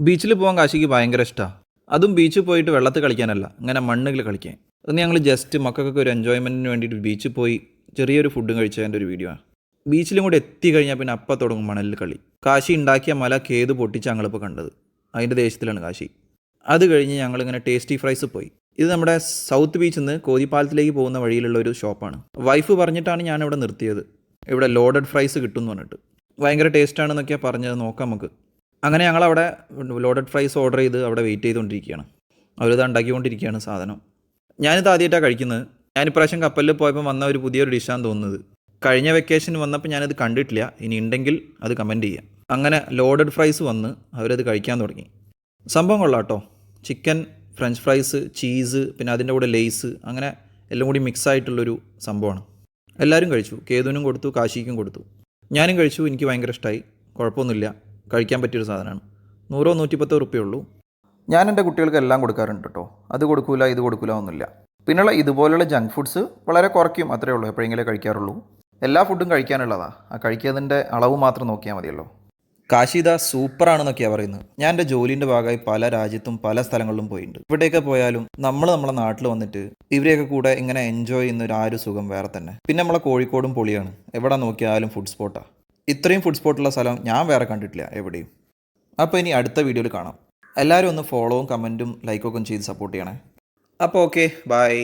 ബീച്ചിൽ പോകാൻ കാശിക്ക് ഭയങ്കര ഇഷ്ടമാണ്. അതും ബീച്ചിൽ പോയിട്ട് വെള്ളത്തിൽ കളിക്കാനല്ല, ഇങ്ങനെ മണ്ണിൽ കളിക്കാൻ. അന്ന് ഞങ്ങൾ ജസ്റ്റ് മക്കൾക്കൊക്കെ ഒരു എൻജോയ്മെൻറ്റിന് വേണ്ടിയിട്ട് ബീച്ചിൽ പോയി ചെറിയൊരു ഫുഡും കഴിച്ചതിൻ്റെ ഒരു വീഡിയോ ആണ്. ബീച്ചിലും കൂടെ എത്തിക്കഴിഞ്ഞാൽ പിന്നെ അപ്പം തുടങ്ങും മണലിൽ കളി. കാശി ഉണ്ടാക്കിയ മല കേത് പൊട്ടിച്ച് ഞങ്ങളിപ്പോൾ കണ്ടത്. അതിൻ്റെ ദേശത്തിലാണ് കാശി. അത് കഴിഞ്ഞ് ഞങ്ങളിങ്ങനെ ടേസ്റ്റി ഫ്രൈസ് പോയി. ഇത് നമ്മുടെ സൗത്ത് ബീച്ചിൽ നിന്ന് കോതിപ്പാലത്തിലേക്ക് പോകുന്ന വഴിയിലുള്ള ഒരു ഷോപ്പാണ്. വൈഫ് പറഞ്ഞിട്ടാണ് ഞാനിവിടെ നിർത്തിയത്. ഇവിടെ ലോഡഡ് ഫ്രൈസ് കിട്ടും എന്ന് പറഞ്ഞിട്ട്. ഭയങ്കര ടേസ്റ്റാണെന്നൊക്കെയാണ് പറഞ്ഞത്. നോക്കാം നമുക്ക്. അങ്ങനെ ഞങ്ങളവിടെ ലോഡഡ് ഫ്രൈസ് ഓർഡർ ചെയ്ത് അവിടെ വെയിറ്റ് ചെയ്തുകൊണ്ടിരിക്കുകയാണ്. അവരിത് ഉണ്ടാക്കിക്കൊണ്ടിരിക്കുകയാണ് സാധനം. ഞാനിത് ആദ്യമായിട്ടാണ് കഴിക്കുന്നത്. ഞാനിപ്രാവശ്യം കപ്പലിൽ പോയപ്പോൾ വന്ന ഒരു പുതിയൊരു ഡിഷാണ് തോന്നുന്നത്. കഴിഞ്ഞ വെക്കേഷന് വന്നപ്പോൾ ഞാനത് കണ്ടിട്ടില്ല. ഇനി ഉണ്ടെങ്കിൽ അത് കമൻറ്റ് ചെയ്യാം. അങ്ങനെ ലോഡഡ് ഫ്രൈസ് വന്ന് അവരത് കഴിക്കാൻ തുടങ്ങി. സംഭവം കൊള്ളാം കേട്ടോ. ചിക്കൻ, ഫ്രഞ്ച് ഫ്രൈസ്, ചീസ്, പിന്നെ അതിൻ്റെ കൂടെ ലേസ്, അങ്ങനെ എല്ലാം കൂടി മിക്സ് ആയിട്ടുള്ളൊരു സംഭവമാണ്. എല്ലാവരും കഴിച്ചു. കേതുവിനും കൊടുത്തു, കാശിക്കും കൊടുത്തു. ഞാനും കഴിച്ചു. എനിക്ക് ഭയങ്കര ഇഷ്ടമായി. കുഴപ്പമൊന്നുമില്ല. കഴിക്കാൻ പറ്റിയൊരു സാധനമാണ്. 100-110 റുപ്യേ ഉള്ളൂ. ഞാൻ എൻ്റെ കുട്ടികൾക്ക് എല്ലാം കൊടുക്കാറുണ്ട് കേട്ടോ. അത് കൊടുക്കൂല ഇത് കൊടുക്കൂല ഒന്നുമില്ല. പിന്നെയുള്ള ഇതുപോലുള്ള ജങ്ക് ഫുഡ്സ് വളരെ കുറയ്ക്കും, അത്രയേ ഉള്ളൂ. എപ്പോഴെങ്കിലും കഴിക്കാറുള്ളൂ. എല്ലാ ഫുഡും കഴിക്കാനുള്ളതാണ്. ആ കഴിക്കുന്നതിൻ്റെ അളവ് മാത്രം നോക്കിയാൽ മതിയല്ലോ. കാശിത സൂപ്പറാണെന്നൊക്കെയാണ് പറയുന്നത്. ഞാൻ എൻ്റെ ജോലിൻ്റെ ഭാഗമായി പല രാജ്യത്തും പല സ്ഥലങ്ങളിലും പോയിട്ടുണ്ട്. ഇവിടെയൊക്കെ പോയാലും നമ്മളെ നാട്ടിൽ വന്നിട്ട് ഇവരെയൊക്കെ കൂടെ ഇങ്ങനെ എൻജോയ് ചെയ്യുന്ന ആ ഒരു സുഖം വേറെ തന്നെ. പിന്നെ നമ്മളെ കോഴിക്കോടും പൊളിയാണ്. എവിടെ നോക്കിയാലും ഫുഡ് സ്പോട്ടാണ്. ഇത്രയും ഫുഡ് സ്പോട്ടുള്ള സ്ഥലം ഞാൻ വേറെ കണ്ടിട്ടില്ല എവിടെയും. അപ്പോൾ ഇനി അടുത്ത വീഡിയോയിൽ കാണാം. എല്ലാവരും ഒന്ന് ഫോളോവും കമൻറ്റും ലൈക്കൊക്കെ ചെയ്ത് സപ്പോർട്ട് ചെയ്യണേ. അപ്പോൾ ഓക്കെ, ബൈ.